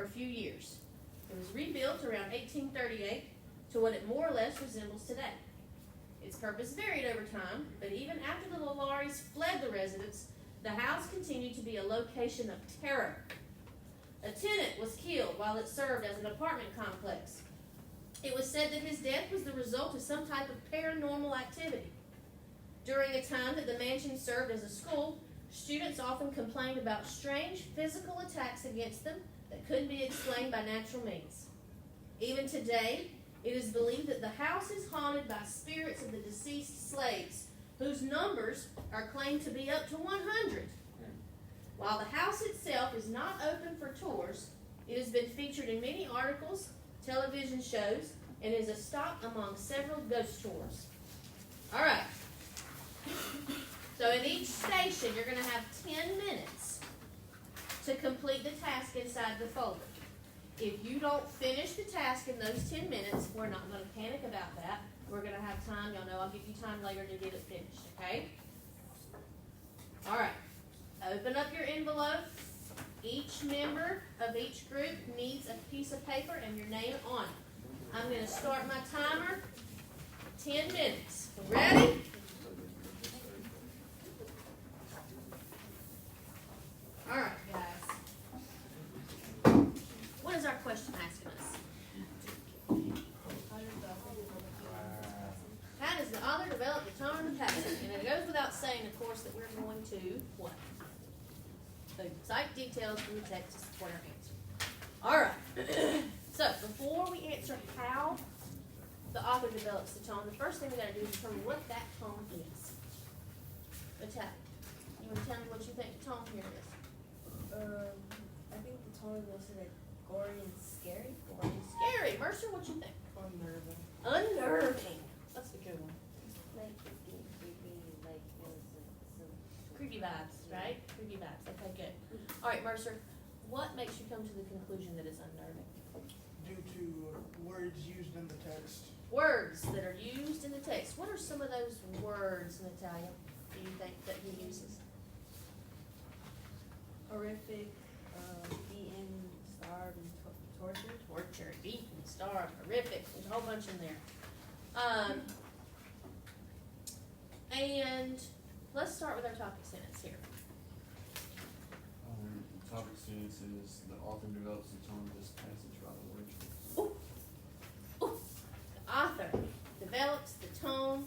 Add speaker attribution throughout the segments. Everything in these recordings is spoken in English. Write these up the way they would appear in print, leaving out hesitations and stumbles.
Speaker 1: a few years. It was rebuilt around 1838 to what it more or less resembles today. Its purpose varied over time, but even after the Lolaris fled the residence, the house continued to be a location of terror. A tenant was killed while it served as an apartment complex. It was said that his death was the result of some type of paranormal activity. During a time that the mansion served as a school, students often complained about strange physical attacks against them that couldn't be explained by natural means. Even today, it is believed that the house is haunted by spirits of the deceased slaves, whose numbers are claimed to be up to 100. While the house itself is not open for tours, it has been featured in many articles, television shows, and is a stop among several ghost tours. All right. So in each station, you're going to have 10 minutes to complete the task inside the folder. If you don't finish the task in those 10 minutes, we're not going to panic about that. We're going to have time. Y'all know I'll give you time later to get it finished, okay? All right. Open up your envelope. Each member of each group needs a piece of paper and your name on it. I'm going to start my timer. 10 minutes. Ready? All right, guys. What is our question asking us? How does the author develop the tone of the passage? And it goes without saying, of course, that we're going to what? Cite details from the text to support our answer. All right. So before we answer how the author develops the tone, the first thing we got to do is determine what that tone is. Natalia, you want to tell me what you think the tone here is?
Speaker 2: I think the tone of this is like gory and scary.
Speaker 1: Gory and scary. Mercer, what you think?
Speaker 2: Unnerving.
Speaker 1: Unnerving. That's a good one.
Speaker 2: Like creepy, like it was some
Speaker 1: Creepy vibes, right? Creepy vibes. Okay, good. All right, Mercer, what makes you come to the conclusion that it's unnerving?
Speaker 3: Due to words used in the text.
Speaker 1: Words that are used in the text. What are some of those words, Natalia, do you think that he uses?
Speaker 2: horrific, beaten, starved, and tortured.
Speaker 1: Tortured, beaten, starved, horrific. There's a whole bunch in there. And let's start with our topic sentence here.
Speaker 4: The topic sentence is the author develops the tone of this passage by the word choice.
Speaker 1: Ooh. Ooh. The author develops the tone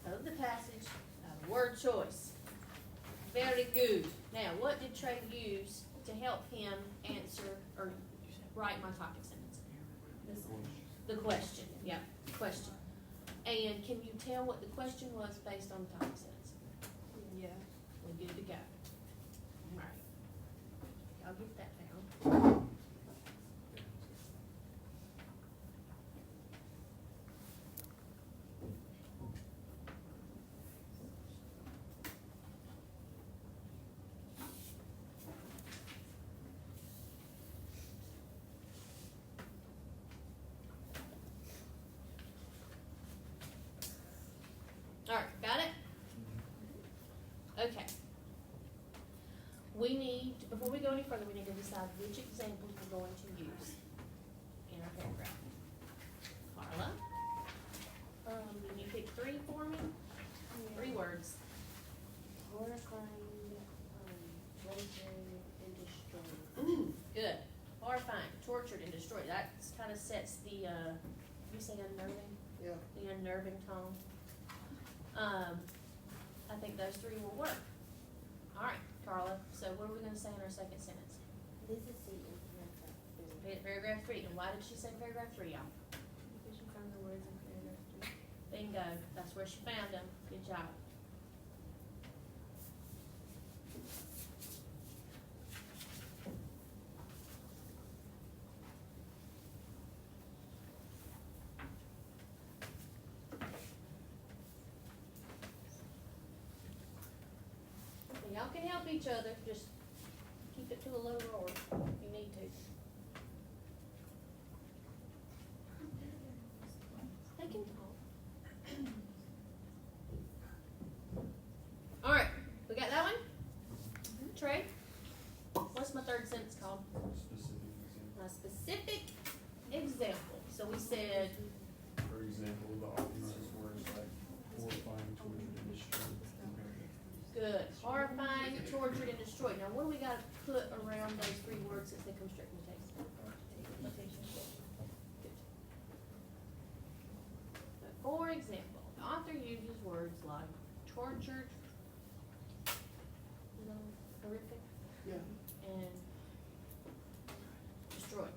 Speaker 1: of the passage by the word choice. Very good. Now, what did Trey use to help him answer or write my topic sentence? The question. Yeah, question. And can you tell what the question was based on the topic sentence?
Speaker 2: Yeah.
Speaker 1: We're good to go. All right. I'll get that down. All right, got it? Okay. We need, before we go any further, we need to decide which examples we're going to use in our paragraph. Carla, can you pick 3 for me? 3 words.
Speaker 2: Horrifying, tortured, and destroyed.
Speaker 1: Ooh, good. Horrifying, tortured, and destroyed. That kind of sets the, you say unnerving?
Speaker 3: Yeah.
Speaker 1: The unnerving tone. I think those 3 will work. All right, Carla. So what are we going to say in our second sentence?
Speaker 2: This is Satan.
Speaker 1: Paragraph 3. And why did she say paragraph 3, y'all?
Speaker 2: Because you found the words in paragraph 3.
Speaker 1: Bingo. That's where she found them. Good job. Y'all can help each other. Just keep it to a low roar if you need to. They can talk. All right, we got that one? Trey? What's my third sentence called?
Speaker 4: Specific example.
Speaker 1: a specific example. So we said,
Speaker 4: For example, the authorized words like horrifying, tortured, and destroyed.
Speaker 1: good, horrifying, tortured, and destroyed. Now, what do we gotta put around those three words since they come straight from the text? Good. So, for example, the author uses words like tortured, horrific,
Speaker 3: Yeah.
Speaker 1: and destroyed.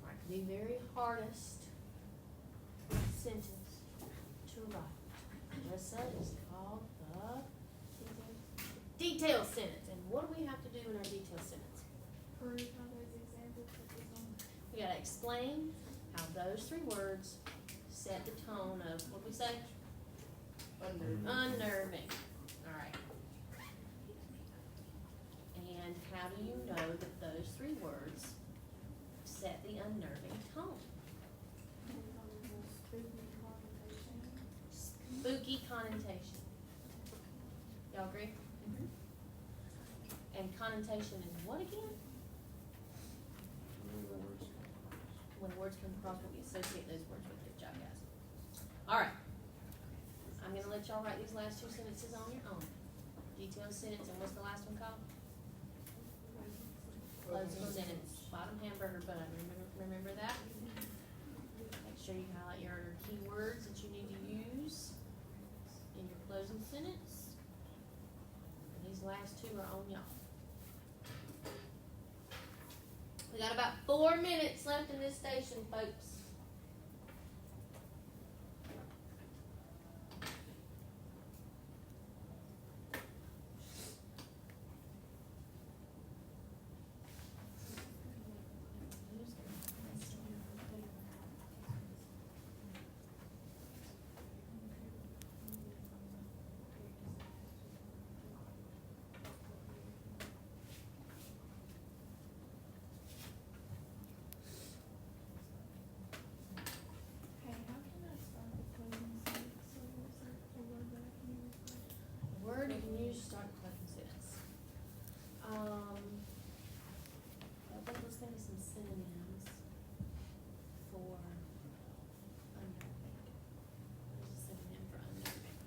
Speaker 1: Right, the very hardest sentence to write. Melissa is called the detailed sentence. And what do we have to do in our detailed sentence?
Speaker 5: Prove how those examples put this on.
Speaker 1: We gotta explain how those three words set the tone of, what we say? Unnerving. Alright. And how do you know that those three words set the unnerving tone? Spooky connotation. Y'all agree? And connotation is what again? When words come across, what we associate those words with. Good job, guys. Alright. I'm gonna let y'all write these last two sentences on your own. Detailed sentence, and what's the last one called? Closing sentence, bottom hamburger bun, remember that? Make sure you highlight your key words that you need to use in your closing sentence. And these last two are on y'all. We got about 4 minutes left in this station, folks.
Speaker 5: Hey, how can I start the closing sentence? So what's the word that I can use?
Speaker 1: Word you can use to start a closing sentence. Let's think of some synonyms for unnerving. What is a synonym for unnerving?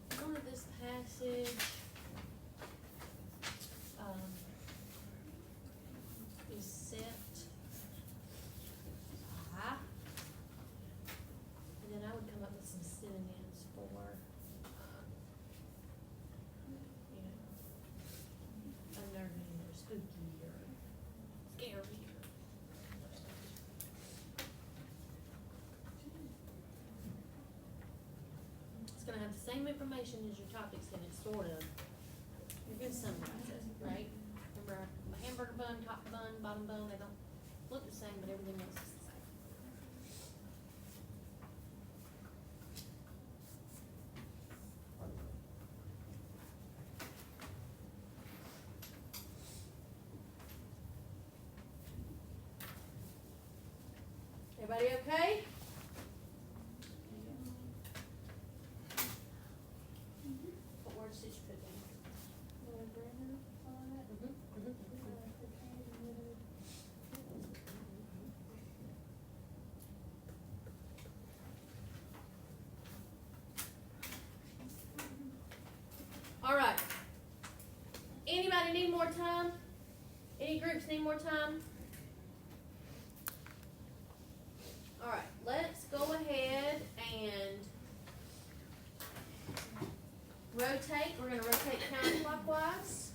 Speaker 1: Tone of this passage is set high. And then I would come up with some synonyms for, unnerving or spooky or scary or. It's gonna have the same information as your topic sentence, sort of. You're gonna summarize it, right? Remember, a hamburger bun, top bun, bottom bun, they don't look the same, but everything else is the same. Everybody okay? What words did you put down?
Speaker 5: The grammar on it.
Speaker 1: All right. Anybody need more time? Any groups need more time? All right, let's go ahead and rotate. We're going to rotate counterclockwise.